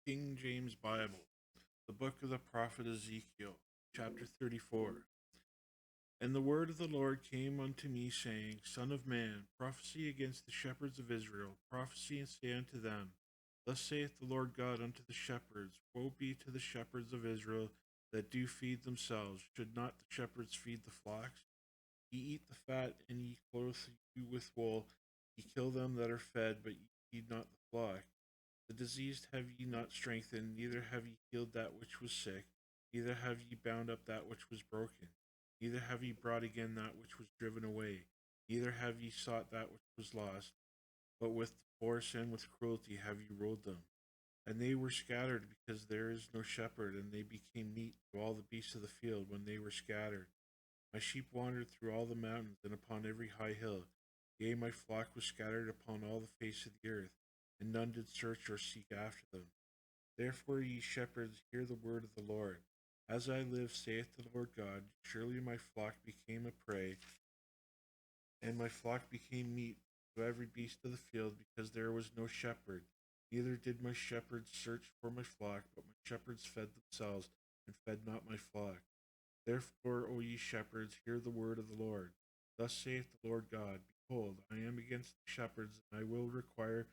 King James Bible, the book of the prophet Ezekiel, chapter 34. And the word of the Lord came unto me, saying, Son of man, prophesy against the shepherds of Israel, prophesy and say unto them, Thus saith the Lord God unto the shepherds, Woe be to the shepherds of Israel that do feed themselves. Should not the shepherds feed the flocks? Ye eat the fat, and ye clothe you with wool. Ye kill them that are fed, but ye feed not the flock. The diseased have ye not strengthened, neither have ye healed that which was sick, neither have ye bound up that which was broken, neither have ye brought again that which was driven away, neither have ye sought that which was lost, but with force and with cruelty have ye ruled them. And they were scattered because there is no shepherd, and they became meat to all the beasts of the field when they were scattered. My sheep wandered through all the mountains and upon every high hill. Yea, my flock was scattered upon all the face of the earth, and none did search or seek after them. Therefore, ye shepherds, hear the word of the Lord. As I live, saith the Lord God, surely my flock became a prey, and my flock became meat to every beast of the field, because there was no shepherd. Neither did my shepherds search for my flock, but my shepherds fed themselves, and fed not my flock. Therefore, O ye shepherds, hear the word of the Lord. Thus saith the Lord God, Behold, I am against the shepherds, and I will require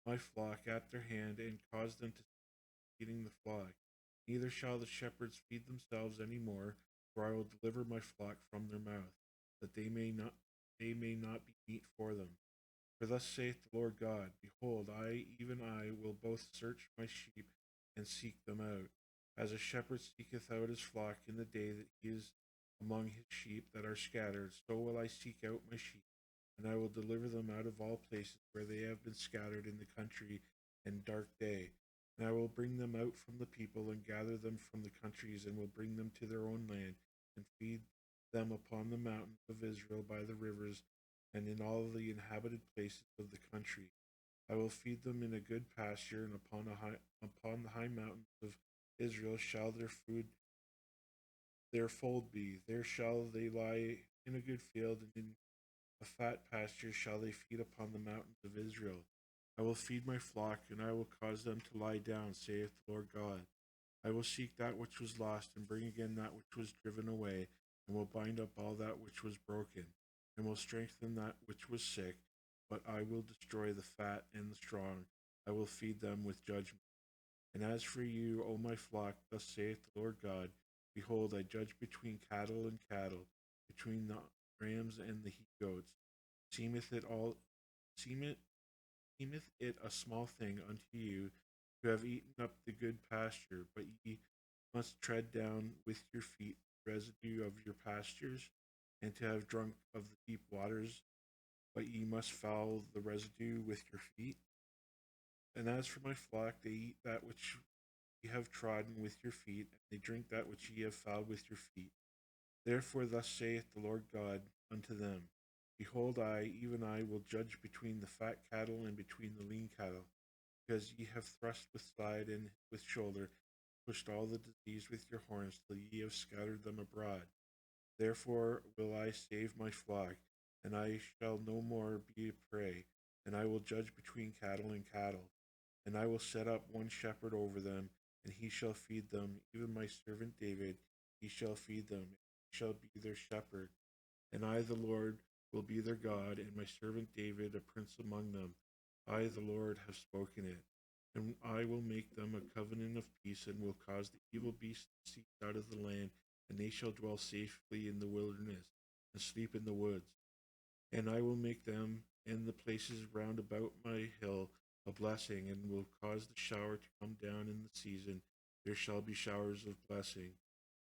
my flock at their hand, and cause them to cease feeding the flock. Neither shall the shepherds feed themselves any more, for I will deliver my flock from their mouth, that they may not be meat for them. For thus saith the Lord God, Behold, I, even I, will both search my sheep and seek them out. As a shepherd seeketh out his flock in the day that he is among his sheep that are scattered, so will I seek out my sheep, and I will deliver them out of all places where they have been scattered in the country in dark day. And I will bring them out from the people, and gather them from the countries, and will bring them to their own land, and feed them upon the mountains of Israel by the rivers, and in all the inhabited places of the country. I will feed them in a good pasture, and upon the high mountains of Israel shall their fold be. There shall they lie in a good field, and in a fat pasture shall they feed upon the mountains of Israel. I will feed my flock, and I will cause them to lie down, saith the Lord God. I will seek that which was lost, and bring again that which was driven away, and will bind up all that which was broken, and will strengthen that which was sick. But I will destroy the fat and the strong. I will feed them with judgment. And as for you, O my flock, thus saith the Lord God, Behold, I judge between cattle and cattle, between the rams and the he goats. Seemeth it all seemeth Seemeth it a small thing unto you to have eaten up the good pasture, but ye must tread down with your feet the residue of your pastures, and to have drunk of the deep waters, but ye must foul the residue with your feet? And as for my flock, they eat that which ye have trodden with your feet, and they drink that which ye have fouled with your feet. Therefore thus saith the Lord God unto them, Behold, I, even I, will judge between the fat cattle and between the lean cattle, because ye have thrust with side and with shoulder, pushed all the disease with your horns, till ye have scattered them abroad. Therefore will I save my flock, and I shall no more be a prey, and I will judge between cattle and cattle. And I will set up one shepherd over them, and he shall feed them, even my servant David, he shall feed them, and he shall be their shepherd. And I, the Lord, will be their God, and my servant David a prince among them. I, the Lord, have spoken it. And I will make them a covenant of peace, and will cause the evil beasts to cease out of the land, and they shall dwell safely in the wilderness, and sleep in the woods. And I will make them and the places round about my hill a blessing, and will cause the shower to come down in the season. There shall be showers of blessing.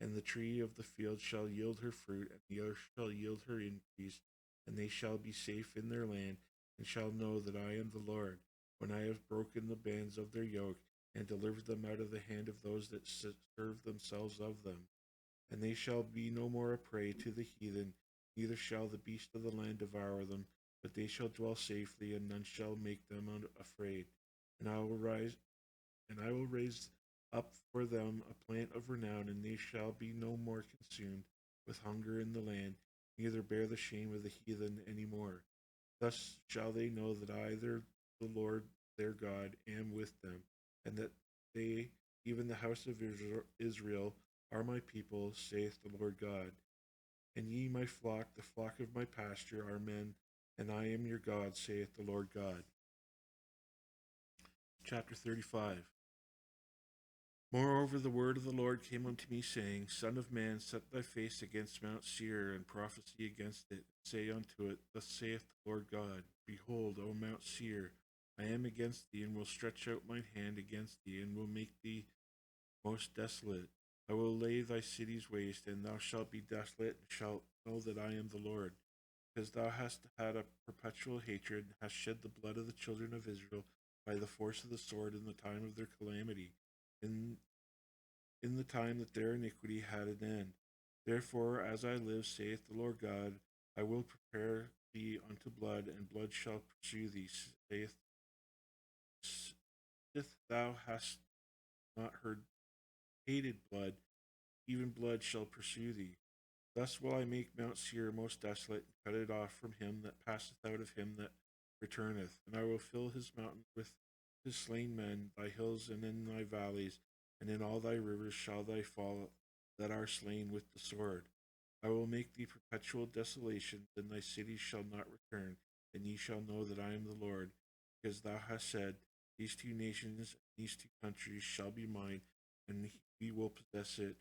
And the tree of the field shall yield her fruit, and the earth shall yield her increase, and they shall be safe in their land, and shall know that I am the Lord, when I have broken the bands of their yoke, and delivered them out of the hand of those that serve themselves of them. And they shall be no more a prey to the heathen, neither shall the beast of the land devour them, but they shall dwell safely, and none shall make them afraid. And I will raise up for them a plant of renown, and they shall be no more consumed with hunger in the land, neither bear the shame of the heathen any more. Thus shall they know that I, the Lord their God, am with them, and that they, even the house of Israel, are my people, saith the Lord God. And ye, my flock, the flock of my pasture, are men, and I am your God, saith the Lord God. Chapter 35. Moreover, the word of the Lord came unto me, saying, Son of man, set thy face against Mount Seir, and prophesy against it. Say unto it, Thus saith the Lord God, Behold, O Mount Seir, I am against thee, and will stretch out mine hand against thee, and will make thee most desolate. I will lay thy cities waste, and thou shalt be desolate, and shalt know that I am the Lord. Because thou hast had a perpetual hatred, and hast shed the blood of the children of Israel by the force of the sword in the time of their calamity, in the time that their iniquity had an end. Therefore, as I live, saith the Lord God, I will prepare thee unto blood, and blood shall pursue thee, saith if thou hast not heard hated blood, even blood shall pursue thee. Thus will I make Mount Seir most desolate, and cut it off from him that passeth out of him that returneth. And I will fill his mountain with his slain men, thy hills and in thy valleys, and in all thy rivers shall they fall that are slain with the sword. I will make thee perpetual desolation, and thy cities shall not return, and ye shall know that I am the Lord, because thou hast said, These two nations, these two countries shall be mine, and we will possess it,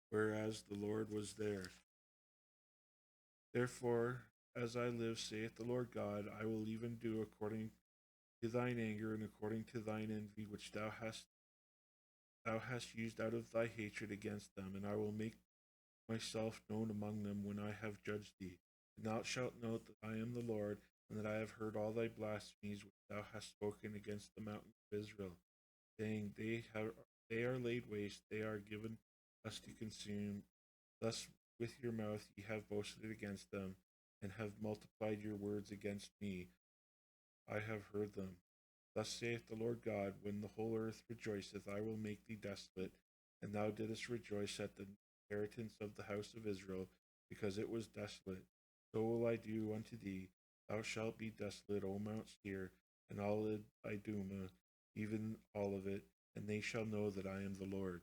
whereas the Lord was there. Therefore, as I live, saith the Lord God, I will even do according to thine anger and according to thine envy which thou hast used out of thy hatred against them, and I will make myself known among them when I have judged thee. And thou shalt know that I am the Lord, and that I have heard all thy blasphemies which thou hast spoken against the mountains of Israel, saying, they are laid waste, they are given us to consume. Thus with your mouth ye have boasted against them, and have multiplied your words against me. I have heard them. Thus saith the Lord God, when the whole earth rejoiceth, I will make thee desolate, and thou didst rejoice at the inheritance of the house of Israel, because it was desolate. So will I do unto thee. Thou shalt be desolate, O Mount Seir, and all Idumea, even all of it, and they shall know that I am the Lord.